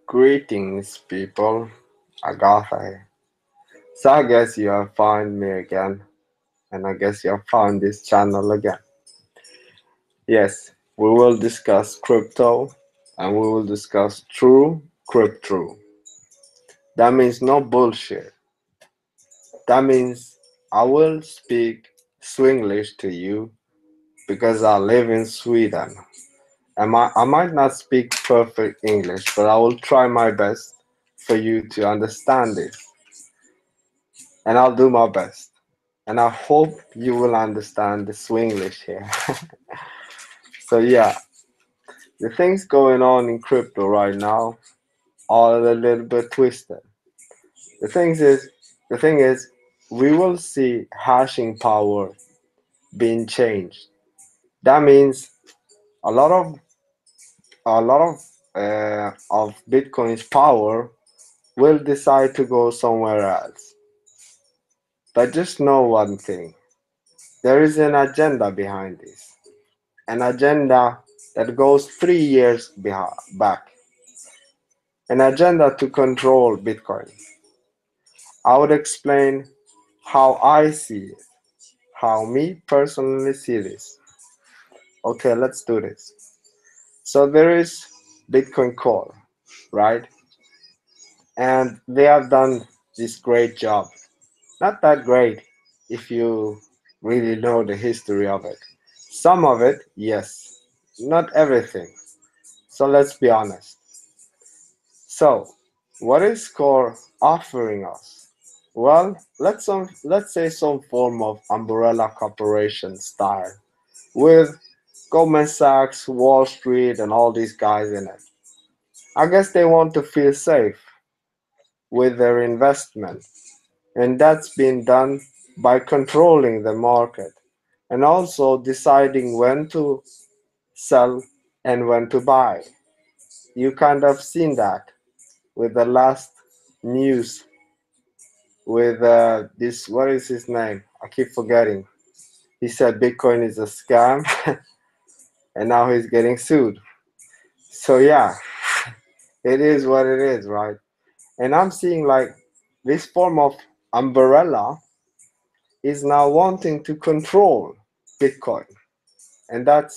Greetings, people. Agatha. So I guess you have found me again, and I guess you have found this channel again. Yes, we will discuss crypto, and we will discuss true crypto. That means no bullshit. That means I will speak Swinglish to you because I live in Sweden. I might not speak perfect English, but I will try my best for you to understand it, and I'll do my best. And I hope you will understand the Swinglish here. So yeah, the things going on in crypto right now are a little bit twisted. The thing is, the thing is, we will see hashing power being changed. That means a lot of of Bitcoin's power will decide to go somewhere else. But just know one thing: there is an agenda behind this, an agenda that goes 3 years back, an agenda to control Bitcoin. I would explain how I see it, how me personally see this. Okay, let's do this. So there is Bitcoin Core, right? And they have done this great job. Not that great if you really know the history of it. Some of it, yes. Not everything. So let's be honest. So, what is Core offering us? Well, let's say some form of umbrella corporation style with Goldman Sachs, Wall Street, and all these guys in it. I guess they want to feel safe with their investment, and that's been done by controlling the market and also deciding when to sell and when to buy. You kind of seen that with the last news with this, what is his name? I keep forgetting. He said Bitcoin is a scam and now he's getting sued. So yeah, it is what it is, right? And I'm seeing like this form of umbrella is now wanting to control Bitcoin. And that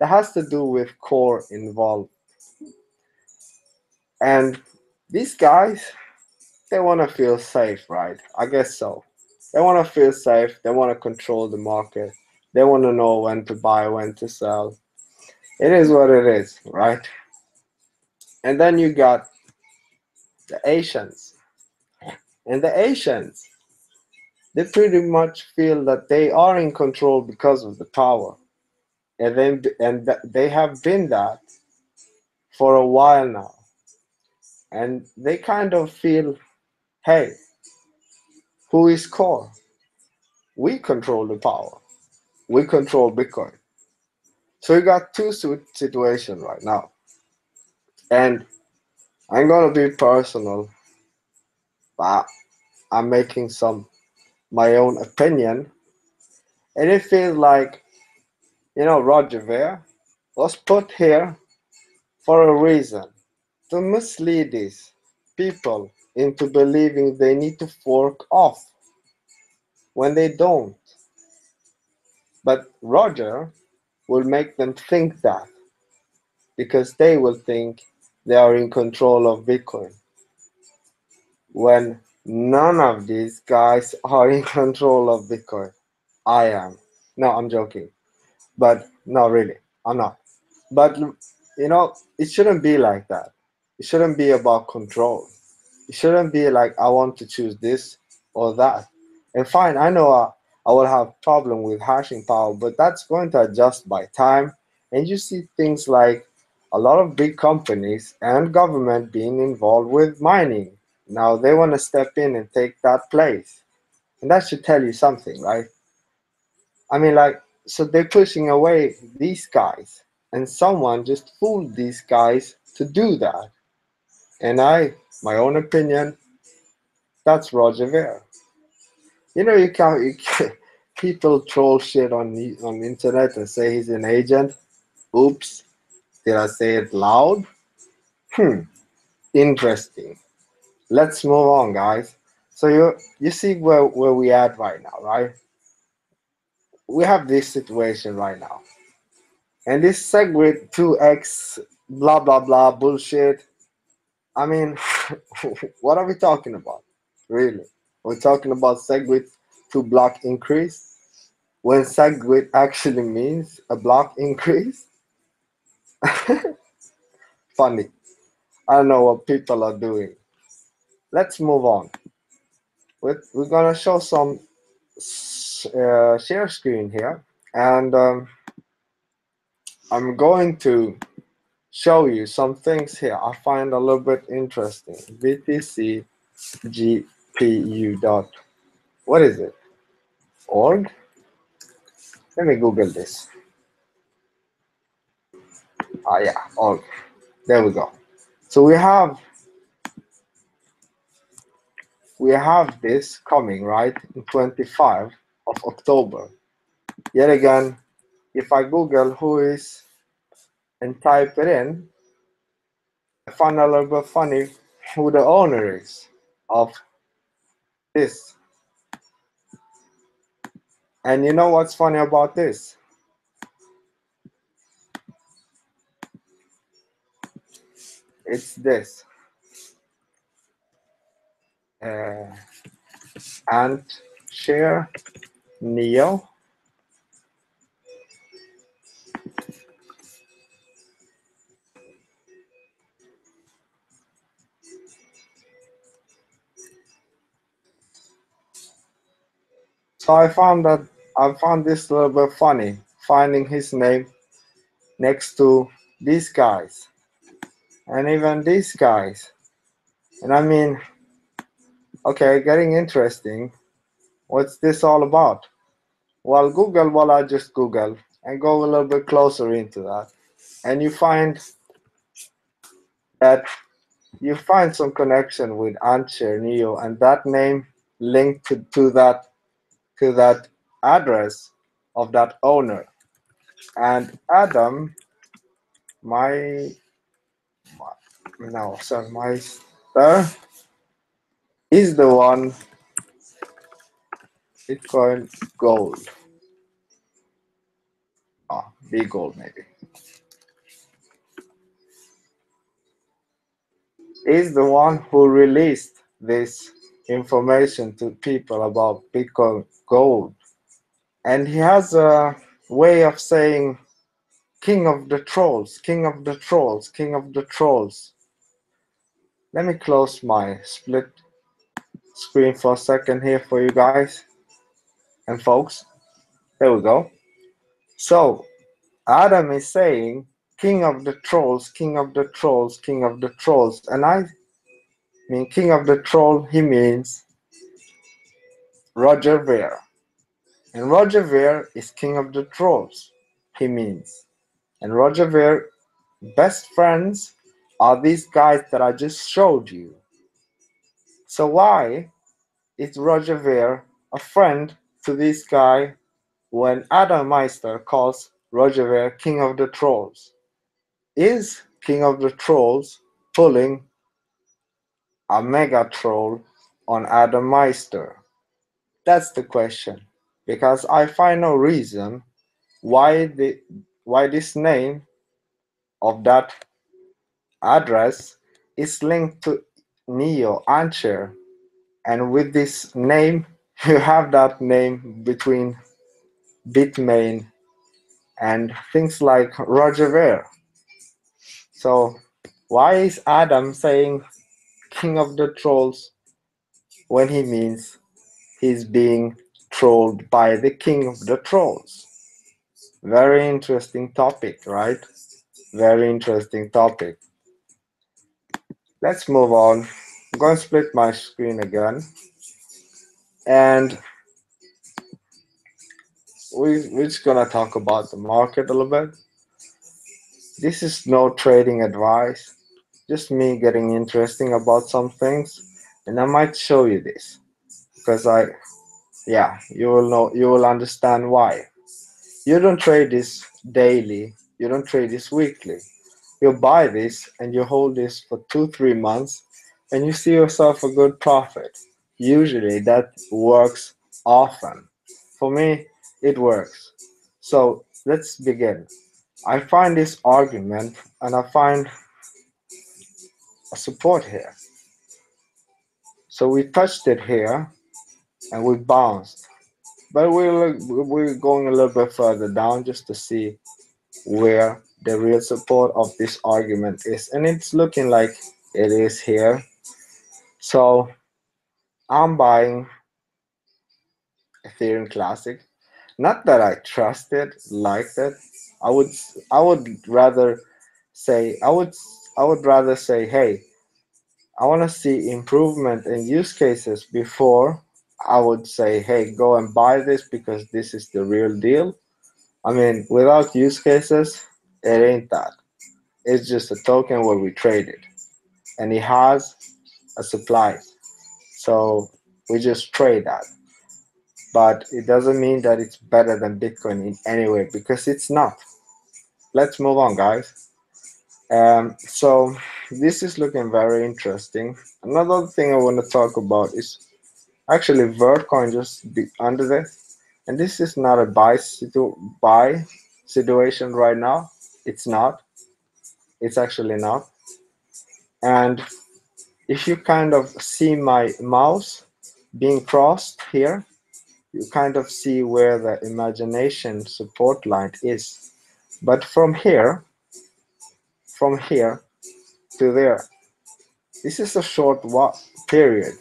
has to do with core involved. And these guys, they want to feel safe, right? I guess so. They want to feel safe. They want to control the market. They want to know when to buy, when to sell. It is what it is, right? And then you got the Asians. And the Asians, they pretty much feel that they are in control because of the power. They have been that for a while now. And they kind of feel, hey, who is core? We control the power. We control Bitcoin. So you got two situations right now. And I'm gonna be personal, but I'm making some my own opinion. And it feels like, Roger Ver was put here for a reason, to mislead these people into believing they need to fork off when they don't. But Roger will make them think that because they will think they are in control of Bitcoin when none of these guys are in control of Bitcoin. I am. No, I'm joking. But no, really, I'm not. But it shouldn't be like that. It shouldn't be about control. It shouldn't be like I want to choose this or that. And fine, I know I will have problem with hashing power, but that's going to adjust by time. And you see things like a lot of big companies and government being involved with mining. Now they want to step in and take that place. And that should tell you something, right? I mean, like, so they're pushing away these guys, and someone just fooled these guys to do that. And my own opinion, that's Roger Ver. People troll shit on the internet and say he's an agent. Oops, did I say it loud? Hmm. interesting. Let's move on, guys. So you see where we at right now, right? We have this situation right now, and this SegWit 2x blah blah blah bullshit. I mean, what are we talking about? Really? We're talking about SegWit 2 block increase when SegWit actually means a block increase? Funny. I don't know what people are doing. Let's move on. We're gonna show some share screen here, and I'm going to show you some things here I find a little bit interesting. VTC GPU dot, what is it? Org? Let me Google this. Ah, yeah, org. There we go. So we have this coming right in 25 of October. Yet again, if I Google who is and type it in, I find a little bit funny who the owner is of this. And you know what's funny about this? It's this. Ant share Neo. So I found this a little bit funny, finding his name next to these guys and even these guys. And I mean, okay, getting interesting. What's this all about? Well, I just Google and go a little bit closer into that, and that you find some connection with Antshare Neo, and that name linked to that address of that owner. And Adam, my no, sorry, my star is the one Bitcoin Gold. Oh, B Gold maybe. Is the one who released this information to people about Bitcoin Gold. And he has a way of saying king of the trolls, king of the trolls, king of the trolls. Let me close my split screen for a second here for you guys and folks. There we go. So Adam is saying king of the trolls, king of the trolls, king of the trolls. And I mean king of the troll, he means Roger Ver. And Roger Ver is king of the trolls, he means. And Roger Ver best friends are these guys that I just showed you. So why is Roger Ver a friend to this guy when Adam Meister calls Roger Ver king of the trolls? Is king of the trolls pulling a mega troll on Adam Meister? That's the question, because I find no reason why this name of that address is linked to Neo Antshare, and with this name you have that name between Bitmain and things like Roger Ver. So why is Adam saying king of the trolls when he means he's being trolled by the king of the trolls? Very interesting topic, right? Very interesting topic. Let's move on. I'm going to split my screen again, and we're just gonna talk about the market a little bit. This is no trading advice, just me getting interesting about some things, and I might show you this because you will understand why. You don't trade this daily, you don't trade this weekly, You buy this and you hold this for 2-3 months and you see yourself a good profit. Usually that works often. For me, it works. So let's begin. I find this argument and I find a support here. So we touched it here and we bounced. But we're going a little bit further down just to see where the real support of this argument is. And it's looking like it is here. So I'm buying Ethereum Classic. Not that I trust it, liked it. I would rather say I would rather say, hey, I want to see improvement in use cases before I would say, hey, go and buy this because this is the real deal. I mean, without use cases, it ain't that. It's just a token where we trade it, and it has a supply. So we just trade that. But it doesn't mean that it's better than Bitcoin in any way because it's not. Let's move on, guys. So this is looking very interesting. Another thing I want to talk about is actually Vertcoin just be under this, and this is not a buy situation right now. It's not. It's actually not. And if you kind of see my mouse being crossed here, you kind of see where the imagination support line is. But from here to there, this is a short period,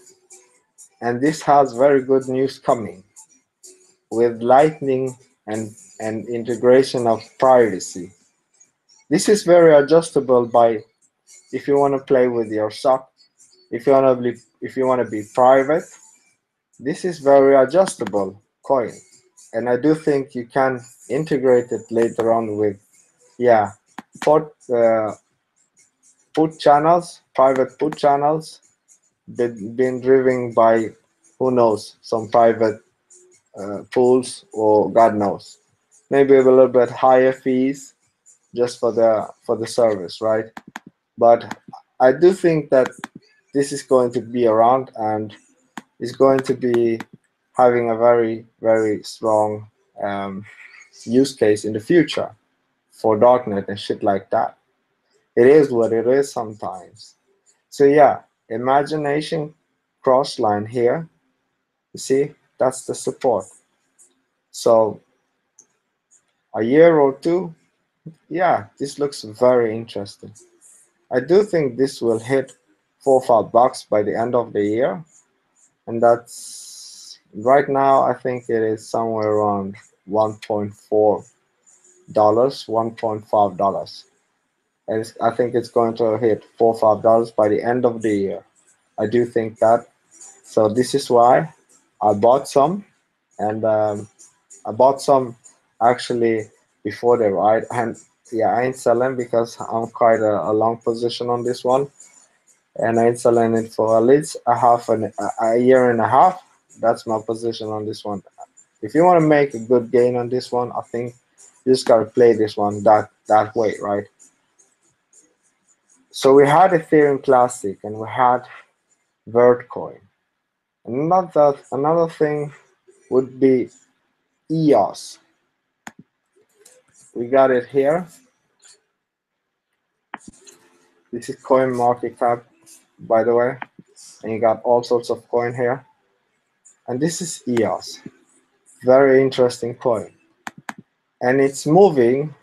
and this has very good news coming with Lightning and integration of privacy. This is very adjustable by if you want to play with your sock, if you want to be private. This is very adjustable coin, and I do think you can integrate it later on with put put channels, private put channels, been driven by who knows some private pools or God knows, maybe a little bit higher fees just for the service, right? But I do think that this is going to be around and is going to be having a very strong use case in the future for darknet and shit like that. It is what it is sometimes. So yeah, imagination cross line here. You see, that's the support. So a year or two, yeah, this looks very interesting. I do think this will hit $4 or $5 by the end of the year, and that's right now. I think it is somewhere around $1.4, $1.5, and I think it's going to hit $4 or $5 by the end of the year. I do think that. So this is why I bought some, and I bought some actually before the ride, and yeah, I ain't selling because I'm quite a long position on this one, and I ain't selling it for at least a year and a half. That's my position on this one. If you want to make a good gain on this one, I think you just gotta play this one that way, right? So we had Ethereum Classic and we had Vertcoin. Another thing would be EOS. We got it here. This is Coin Market Cap, by the way, and you got all sorts of coin here. And this is EOS, very interesting coin, and it's moving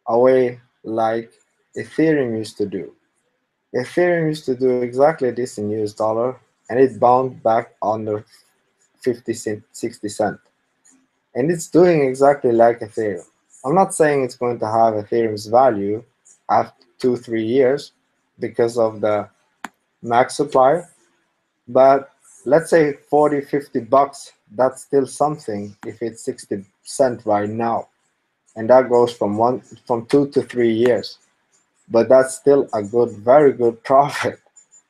away like Ethereum used to do. Ethereum used to do exactly this in US dollar, and it bounced back under 50 cent, 60 cent, and it's doing exactly like Ethereum. I'm not saying it's going to have Ethereum's value after 2-3 years because of the max supply, but let's say 40-50 bucks, that's still something if it's 60 cent right now, and that goes from 2 to 3 years, but that's still a very good profit,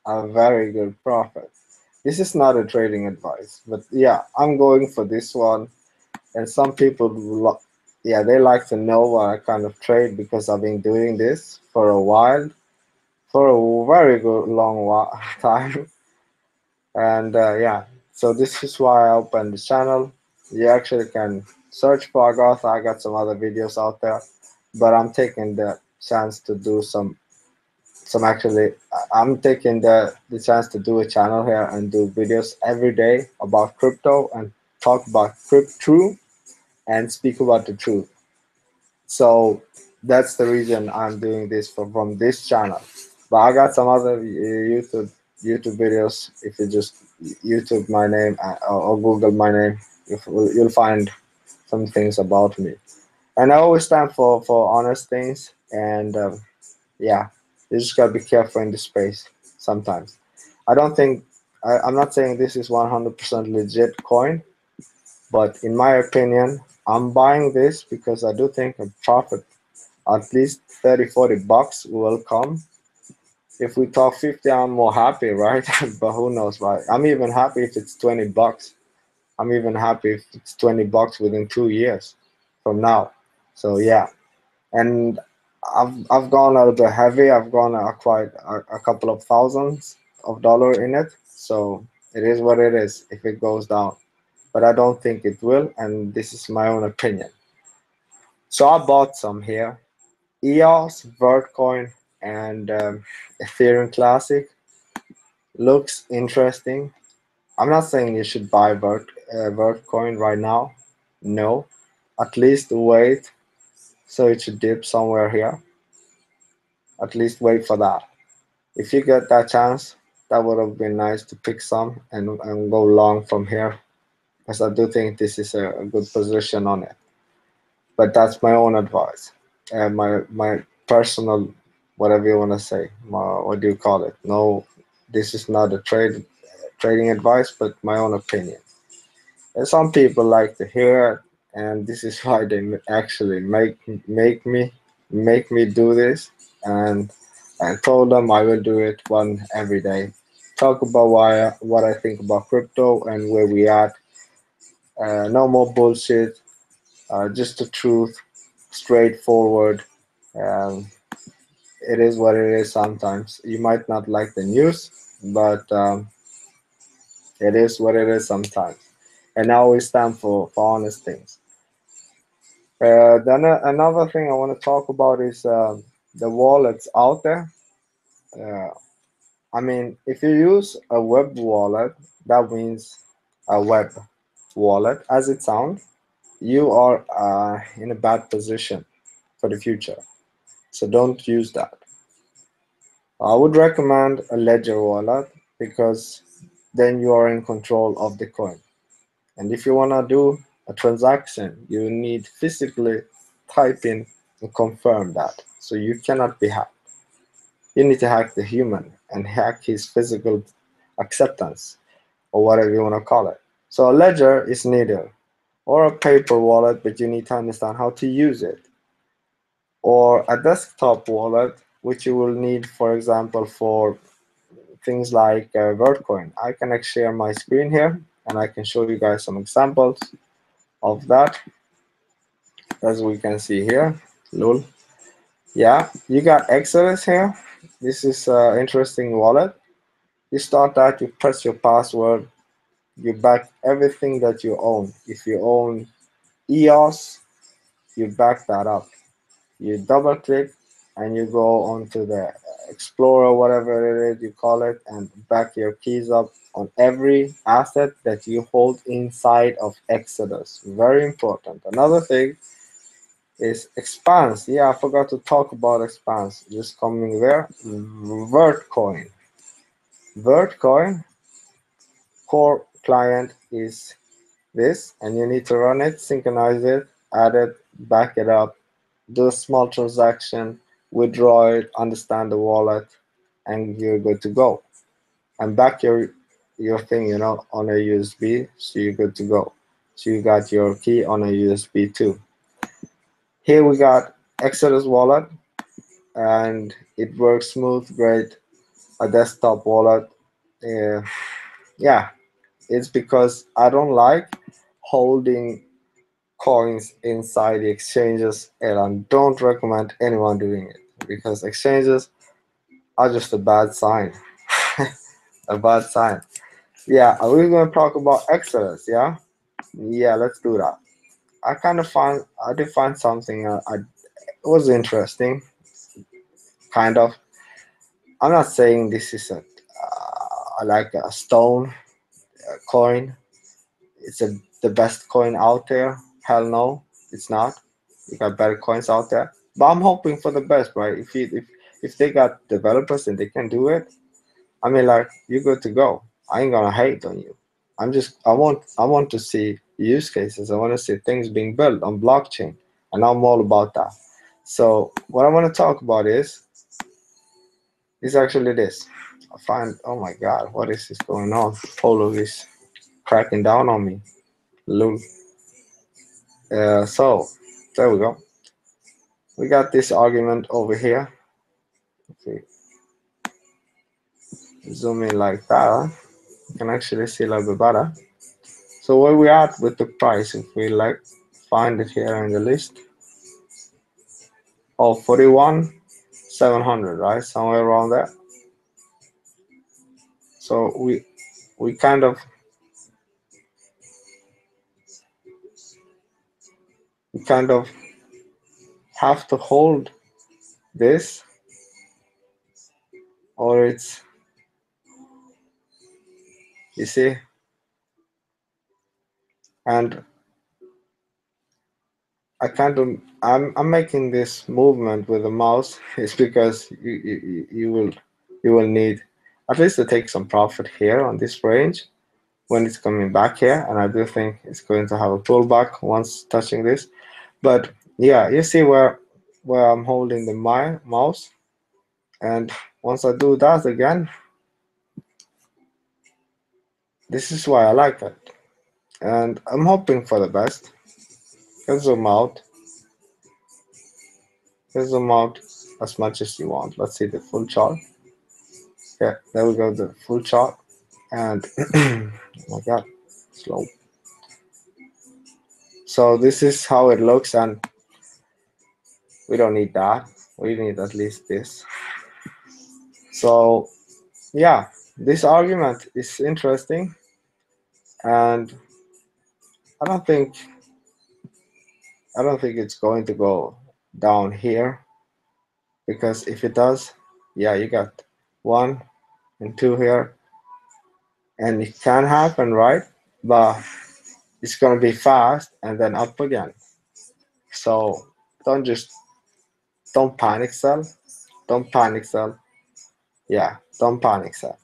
a very good profit. This is not a trading advice, but yeah, I'm going for this one, and some people yeah, they like to know what I kind of trade because I've been doing this for a while, for a very good long while, time. And yeah, so this is why I opened the channel. You actually can search for Agartha. I got some other videos out there, but I'm taking the chance to do some actually. I'm taking the chance to do a channel here and do videos every day about crypto and talk about crypto and speak about the truth. So that's the reason I'm doing this from this channel. But I got some other YouTube videos. If you just YouTube my name or Google my name, you'll find some things about me. And I always stand for honest things. And yeah, you just gotta be careful in this space sometimes. I don't think I'm not saying this is 100% legit coin, but in my opinion, I'm buying this because I do think a profit at least 30-40 bucks will come. If we talk 50, I'm more happy, right? But who knows, right? I'm even happy if it's 20 bucks. I'm even happy if it's 20 bucks within 2 years from now. So yeah, and I've gone a little bit heavy. I've gone quite a couple of thousands of dollar in it. So it is what it is if it goes down. But I don't think it will, and this is my own opinion. So I bought some here. EOS, Vertcoin, and Ethereum Classic looks interesting. I'm not saying you should buy Vertcoin right now. No, at least wait. So it should dip somewhere here. At least wait for that. If you get that chance, that would have been nice to pick some and go long from here, because I do think this is a good position on it. But that's my own advice and my personal, whatever you want to say, what do you call it? No, this is not a trading advice, but my own opinion. And some people like to hear it, and this is why they actually make me do this. And I told them I will do it one every day. Talk about what I think about crypto and where we at. No more bullshit. Just the truth, straightforward. Um, it is what it is sometimes. You might not like the news, but it is what it is sometimes. And I always stand for honest things. Then another thing I want to talk about is the wallets out there. Uh, I mean, if you use a web wallet, that means a web wallet, as it sounds, you are in a bad position for the future. So don't use that. I would recommend a Ledger wallet because then you are in control of the coin. And if you want to do a transaction, you need physically type in and confirm that. So you cannot be hacked. You need to hack the human and hack his physical acceptance or whatever you want to call it. So a ledger is neither or a paper wallet, but you need to understand how to use it, or a desktop wallet, which you will need, for example, for things like Vertcoin. I can actually share my screen here and I can show you guys some examples of that, as we can see here. Lol. Yeah, you got Exodus here. This is an interesting wallet. You start that, you press your password, you back everything that you own. If you own EOS, you back that up. You double click and you go onto the Explorer, whatever it is you call it, and back your keys up on every asset that you hold inside of Exodus. Very important. Another thing is Expanse. Yeah, I forgot to talk about Expanse. Just coming there. Vertcoin. Vertcoin core client is this, and you need to run it, synchronize it, add it, back it up, do a small transaction, withdraw it, understand the wallet, and you're good to go. And back your thing, on a USB, so you're good to go. So you got your key on a USB too. Here we got Exodus wallet, and it works smooth, great. A desktop wallet. Uh, yeah, it's because I don't like holding coins inside the exchanges, and I don't recommend anyone doing it because exchanges are just a bad sign. A bad sign. Yeah, are we going to talk about excellence? Yeah, yeah, let's do that. I did find something it was interesting, kind of. I'm not saying this is like a stone coin. It's the best coin out there. Hell no, it's not. You got better coins out there, but I'm hoping for the best, right? If they got developers and they can do it, I mean, like, you're good to go. I ain't gonna hate on you. I want to see use cases. I want to see things being built on blockchain, and I'm all about that. So what I want to talk about is actually this. I find, oh my God, what is this going on? Polo is cracking down on me. Lol. So there we go. We got this argument over here. If we zoom in like that, you can actually see a little bit better. So where we at with the price, if we like find it here in the list, oh, 41,700, right? Somewhere around there. So we kind of have to hold this, or it's, you see, and I'm making this movement with the mouse is because you will need at least to take some profit here on this range when it's coming back here, and I do think it's going to have a pullback once touching this. But yeah, you see where I'm holding the my mouse, and once I do that again, this is why I like it, and I'm hoping for the best. Can zoom out, can zoom out as much as you want. Let's see the full chart. Yeah, there we go, the full chart, and oh my God, slow. So this is how it looks, and we don't need that. We need at least this. So yeah, this argument is interesting, and I don't think it's going to go down here, because if it does, yeah, you got 1 and 2 here, and it can happen, right? But it's gonna be fast and then up again. So don't just don't panic sell. Don't panic sell. Yeah, don't panic sell.